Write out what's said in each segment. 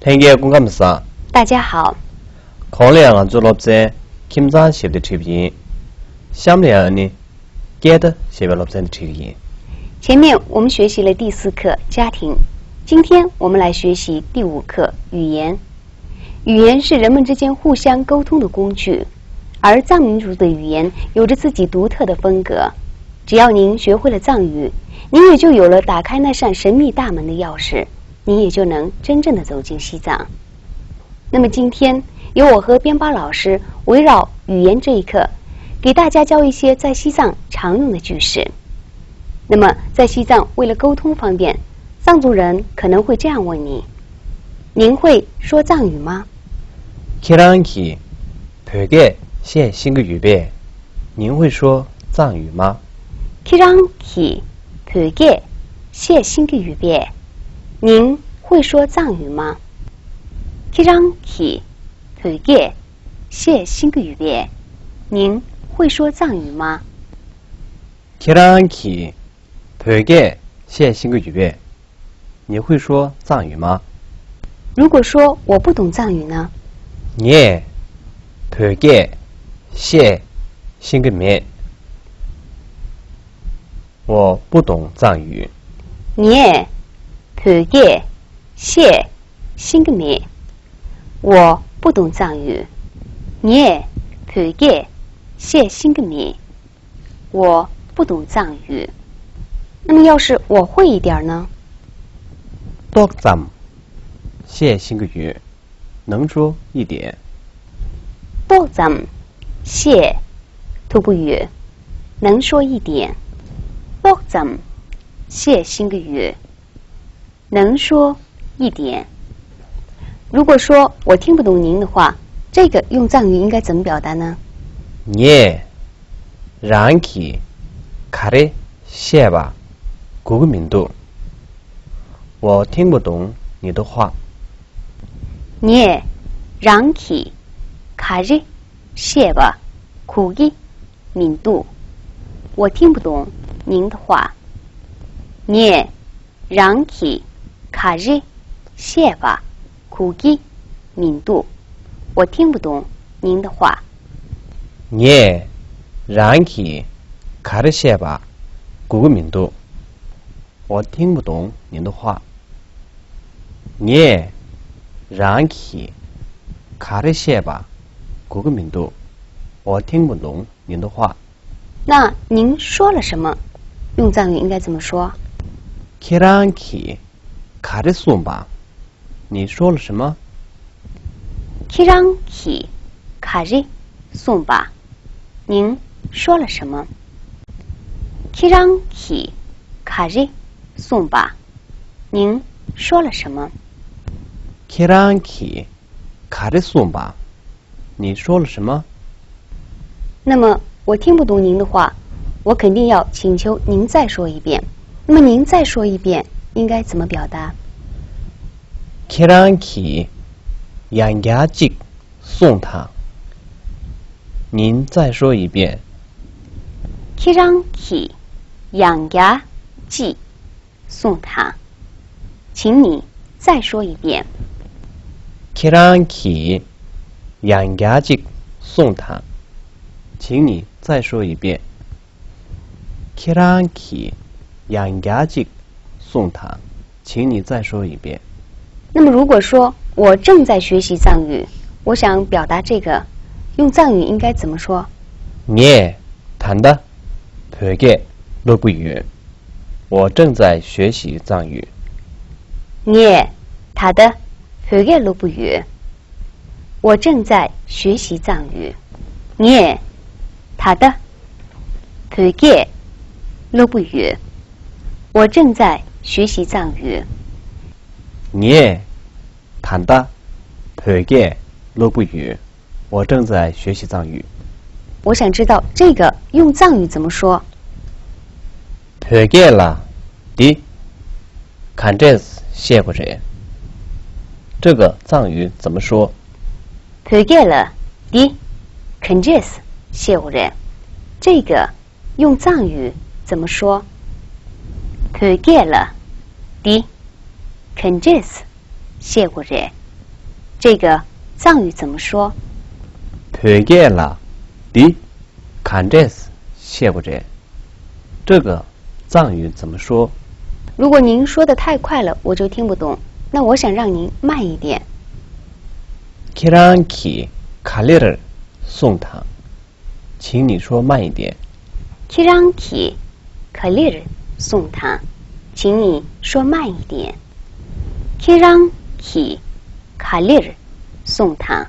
탱게 공감사. 大家好， 콜레랑 졸업제 김장 시대 취비. 샴레아니 게드 시벨롭센 취비. 前面我们学习了第4课家庭，今天我们来学习第5课语言。语言是人们之间互相沟通的工具，而藏民族的语言有着自己独特的风格。只要您学会了藏语，您也就有了打开那扇神秘大门的钥匙，您也就能真正的走进西藏。那么今天由我和边巴老师围绕语言这一课，给大家教一些在西藏常用的句式。那么在西藏为了沟通方便，藏族人可能会这样问你：您会说藏语吗？ 키랑키 되게 새 싱글유배. 您会说藏语吗？ 키랑키 되게 새 싱글유배. 您会说藏语吗？ 키랑키 되게 새 싱글유배. 您会说藏语吗？ 키랑키 되게 새 싱글유배. 你会说藏语吗？ 如果说我不懂藏语呢？ 예, 되게 새 싱글매. 我不懂藏语。 예, 되게 새 싱글매. 我不懂藏语。 예, 되게 새 싱글매. 我不懂藏语。那么要是我会一点呢？ 똑잠 새 싱글유. 能说一点。 똑잠 새 토부유. 能说一点。 똑잠 새 싱글유. 能说一点。如果说我听不懂您的话，这个用藏语应该怎么表达呢？ 예, 랑키 카레 셰바 고급민도. 我听不懂你的话。 예, 랑키 카레 셰바 고기 민도. 我听不懂您的话。 예, 랑키 카레 셰바 고기 민도. 我听不懂您的话。 예, 랑키 카레 셰바 고급민도. 我听不懂您的话。 예, 랑키 카레 셰바 고급민도. 我听不懂您的话。 那您说了什么？用藏语应该怎么说？ 키랑키 카레 솜바. 你说了什么？ 키랑키 카레 솜바. 您说了什么？ 키랑키 카레 솜바. 您说了什么？ 키랑키 카레 솜바. 你说了什么？ 那么我听不懂您的话，我肯定要请求您再说一遍。那么您再说一遍应该怎么表达？ 키랑키 양갸직 송탕. 您再说一遍。 키랑키 양갸지 송탕. 请你再说一遍。 키랑키 양갸직 송탕. 请你再说一遍。 키랑키 양갸직 송탕. 请你再说一遍。那么如果说我正在学习藏语，我想表达这个，用藏语应该怎么说？ 예, 단다 되게 러브유. 我正在学习藏语。 예, 다다 되게 러브유. 我正在学习藏语。 예, 다다 되게 러브유. 我正在学习藏语。 예, 단다 되게 러브유. 我正在学习藏语。我想知道这个用藏语怎么说？ 되게라 디 칸제스谢过谁？这个藏语怎么说？ 되게라 디 칸제스谢过人。这个用藏语怎么说？ 되게라 디 칸제스谢过人。这个藏语怎么说？ 되게 라 디 간제스谢不这？这个藏语怎么说？如果您说的太快了，我就听不懂。那我想让您慢一点。 키랑키 칼리를 송탕， 请你说慢一点。 키랑키 칼리를 송탕， 请你说慢一点。 키랑키 칼리를 송탕，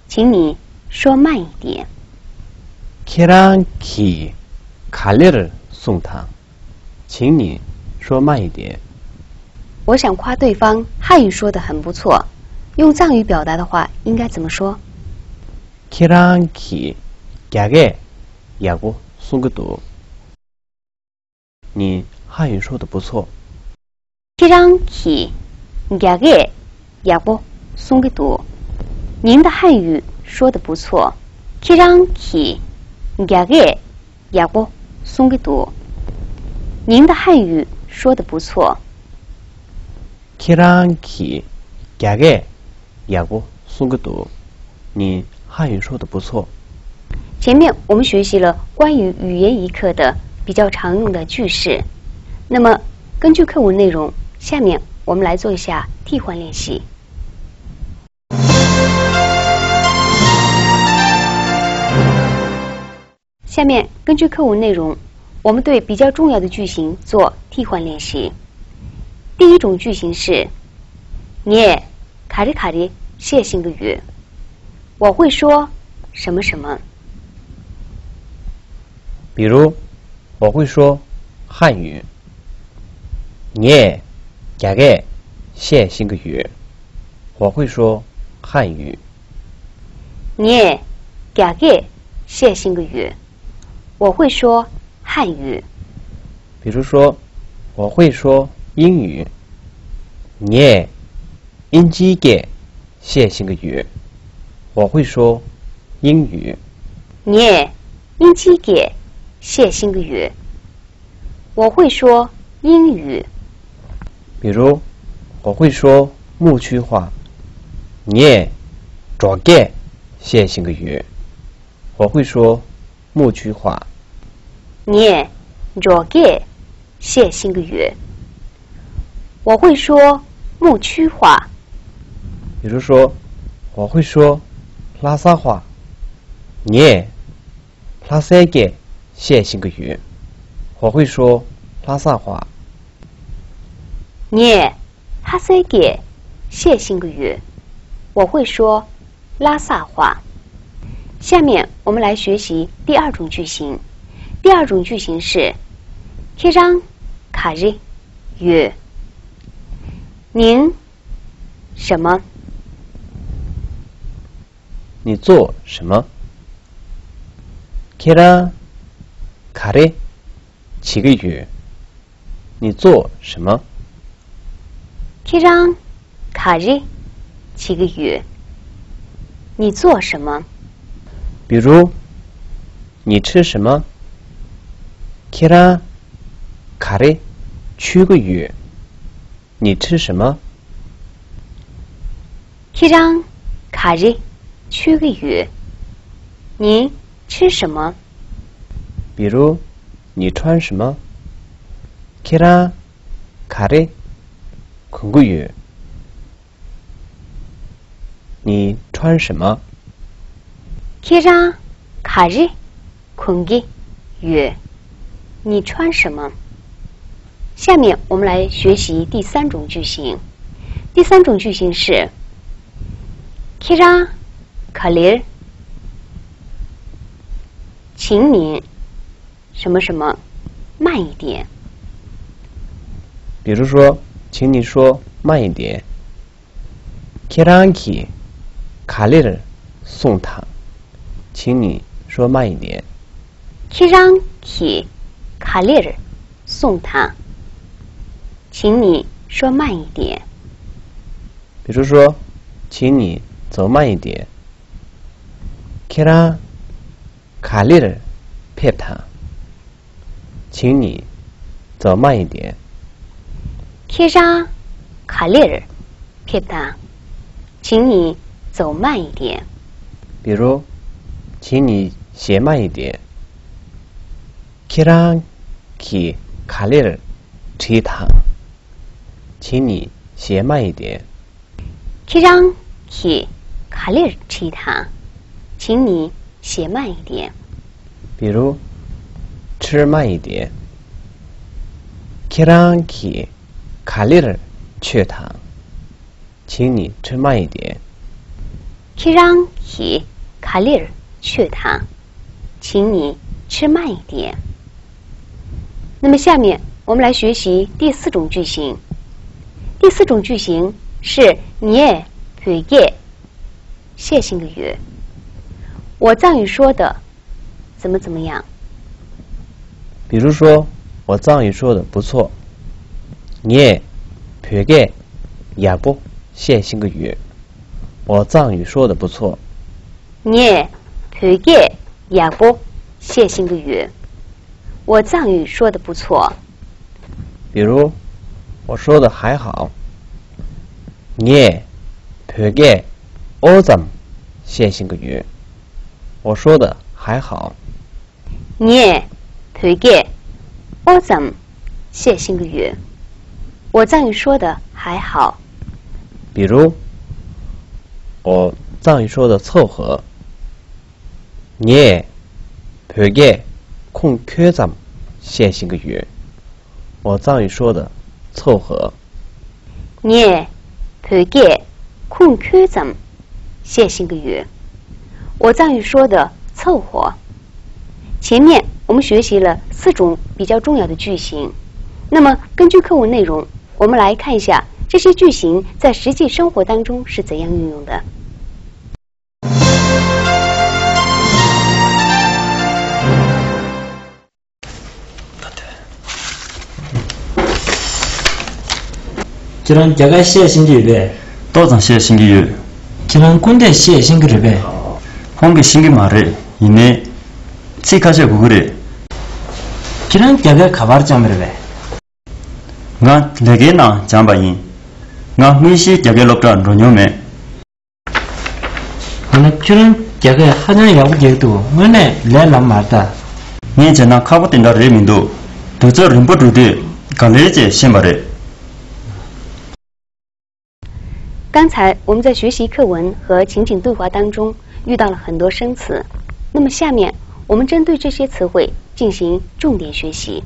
请你说慢一点。 키랑키 칼리를 송탕， 请你说慢一点。 我想夸对方汉语说得很不错，用藏语表达的话应该怎么说？ 키랑키 야게 야고 송그도， 你汉语说的不错。 키랑키 야게 야고 송기도， 您的汉语说得不错。 키랑키 야게 야고 송기도， 您的汉语说得不错。 키랑키 야게 야고 송그도， 你汉语说的不错。 前面我们学习了关于语言一课的比较常用的句式，那么根据课文内容，下面我们来做一下替换练习。下面根据课文内容，我们对比较重要的句型做替换练习。第一种句型是你卡里卡里谢性个语，我会说什么什么。 比如，我会说汉语。你加个谢性个语，我会说汉语。你加个谢性个语，我会说汉语。比如说，我会说英语。你应几个谢性个语，我会说英语。你应几个 谢性个语，我会说英语。比如，我会说牧区话。你找个谢性个语，我会说牧区话。你找个谢性个语，我会说牧区话。比如说，我会说拉萨话。你拉萨个 谢性个语，我会说拉萨话。你哈塞给谢性个语，我会说拉萨话。下面我们来学习第二种句型。第二种句型是 키랑 가리语，您什么？你做什么？ 키랑 가리 几个语，你做什么？ 키랑 가리 几个语，你做什么？比如，你吃什么？ 키랑 가리 七个语，你吃什么？ 키랑 가리 七个语，您吃什么？ 比如，你穿什么？ 키랑 가리 空个语，你穿什么？ 키랑 가리 空个语，你穿什么？下面我们来学习第三种句型。第三种句型是 키랑 가리 请您什么什么慢一点。比如说，请你说慢一点。키랑키 가리를 송탕， 请你说慢一点。 키랑키 가리를 송탕， 请你说慢一点。比如说，请你走慢一点。키랑 가리를 펴탕， 请你走慢一点。 키랑 가리를 펴탕， 请你走慢一点。比如，请你写慢一点。키랑키 갈래를 치탕，请你写慢一点。키랑키 갈래를 치탕，请你写慢一点。比如，吃慢一点。키랑키 갈래를 치탕，请你吃慢一点。키랑키 갈래를 치탕，请你吃慢一点。那么下面我们来学习第4种句型。第4种句型是你되게谢性的语。我藏语说的怎么怎么样？比如说，我藏语说的不错。你되게 야보谢性的语。我藏语说的不错。你되게 야보谢性的语。我藏语说的不错。比如，我说的还好。你되게 어잠谢性的语。我说的还好。你되게 어잠谢性的语。我藏语说的还好。比如，我藏语说的凑合。你되게 콩쾌잠谢性的语。我藏语说的凑合。你되게 콩쾌잠谢性的语。我藏语说的凑合。前面我们学习了4种比较重要的句型，那么根据课文内容，我们来看一下这些句型在实际生活当中是怎样运用的。지난 제가 시에 신기를 또장 시에 신기유 지난 군대 시에 신기를 홍기 신기 말을 이내 치카제 구글에 지난 제가 가발장을 나 레게나 잠바인 나 미시 제게 롭던 로뇽메 오늘 지난 제가 하늘 야구제도 문에 레람 말다 니 제나 카보텐다 레민도 도저 림보두데 갈레제 신바레。刚才我们在学习课文和情景对话当中遇到了很多生词，那么下面我们针对这些词汇进行重点学习。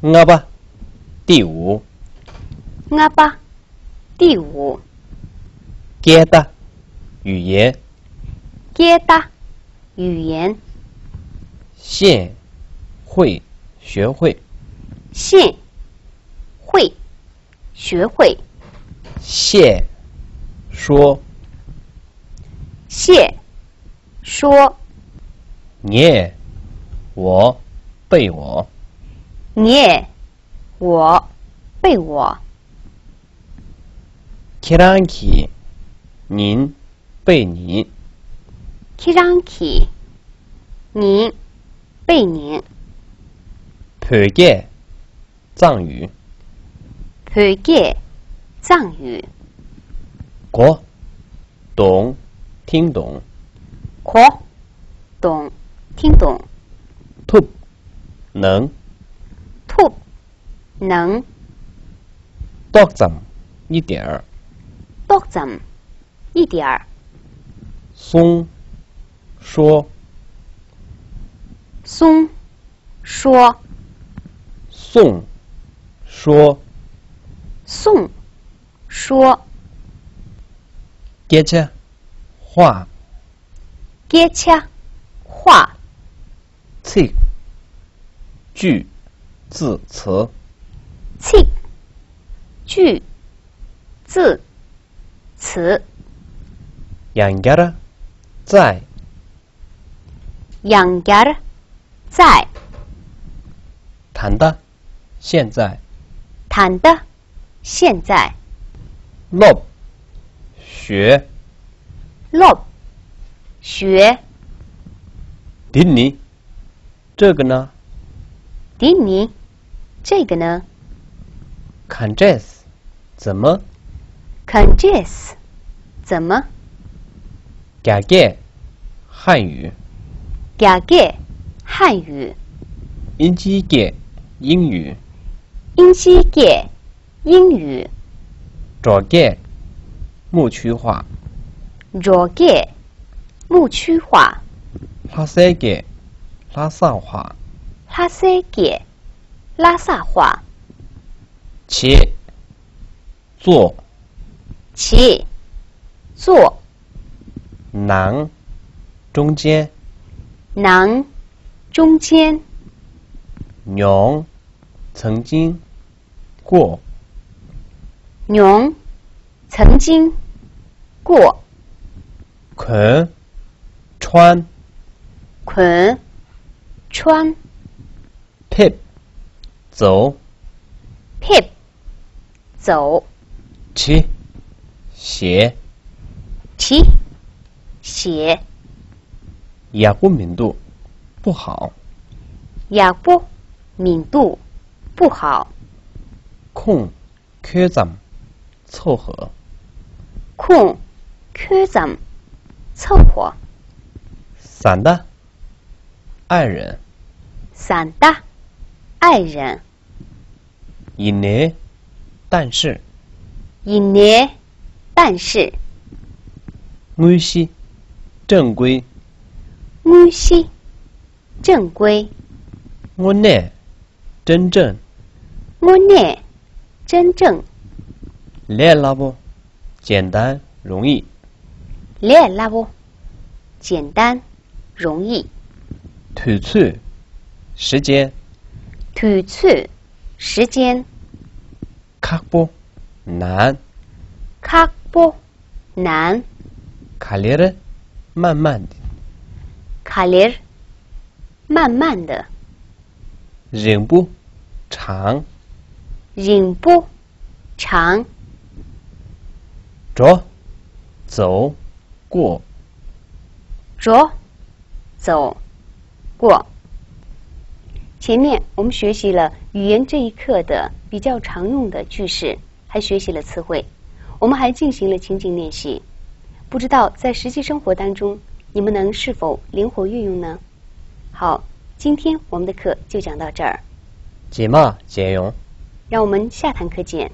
阿巴，第5。阿巴，第5。게다，语言。게다，语言。现，会，学会。现，会，学会。谢，说。谢，说。你，我，被我。你，我，被我。키랑키，您，被你。키랑키，您，被您。되게，藏语。되게，藏语。고，懂，听懂。고，懂，听懂。툭，能。툭，能。떡잠，一点儿。떡잠，一点儿。松，说。松，说。宋，说。宋，说。깨차，画。깨차，画。책，句，字词。책，句，字，词。양가라，在。양가라，在。谈的，现在。谈的，现在。럽，学。럽，学。뒷니，这个呢？迪尼，这个呢 kanjes 怎么 ？Kanjes， 怎么 ？gage 汉语 ？Gage， 汉语。 ，ingige 英语 Ingige， 英语。 ，joge 牧区话 Roge， 牧区话。 ，lasege 拉萨话， Hasege， 拉萨话。 切坐 起，坐， 囊中间 囊，中间。 牛曾经过 牛，曾经过。 捆穿捆，穿。 pip 走 Pip， 走。 起写起，写。 雅不敏度不好，雅不，敏度，不好。 空缺怎凑合，空，缺怎，凑合。 散的爱人，散的，爱人。 以内但是以内，但是。 安息正规，安息，正规。 安内真正，安内，真正。 来了不简单容易， 来了不，简单，容易。 腿脆时间，腿脆，时间。 卡不难，卡不，难。 卡列的慢慢的，卡列儿，慢慢的。 忍不长，忍不，长。 着走过，着，走，过。前面我们学习了语言这一课的比较常用的句式，还学习了词汇，我们还进行了情景练习。不知道在实际生活当中，你们能是否灵活运用呢？好，今天我们的课就讲到这儿，解码解用。让我们下堂课见。